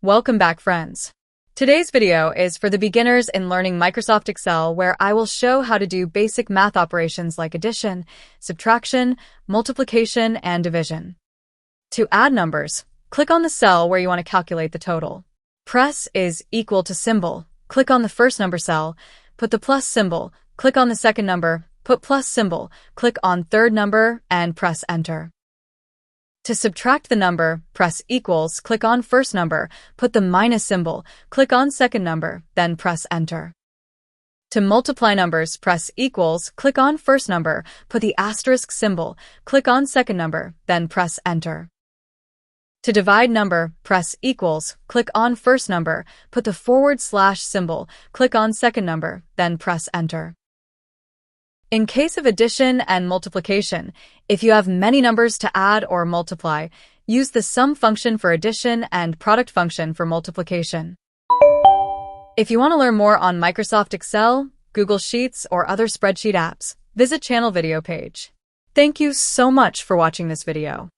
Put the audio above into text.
Welcome back, friends. Today's video is for the beginners in learning Microsoft Excel, where I will show how to do basic math operations like addition, subtraction, multiplication, and division. To add numbers, click on the cell where you want to calculate the total. Press is equal to symbol. Click on the first number cell, put the plus symbol, click on the second number, put plus symbol, click on third number, and press enter. To subtract the number, press equals, click on first number, put the minus symbol, click on second number, then press enter. To multiply numbers, press equals, click on first number, put the asterisk symbol, click on second number, then press enter. To divide number, press equals, click on first number, put the / symbol, click on second number, then press enter. In case of addition and multiplication, if you have many numbers to add or multiply, use the sum function for addition and product function for multiplication. If you want to learn more on Microsoft Excel, Google Sheets, or other spreadsheet apps, visit channel video page. Thank you so much for watching this video.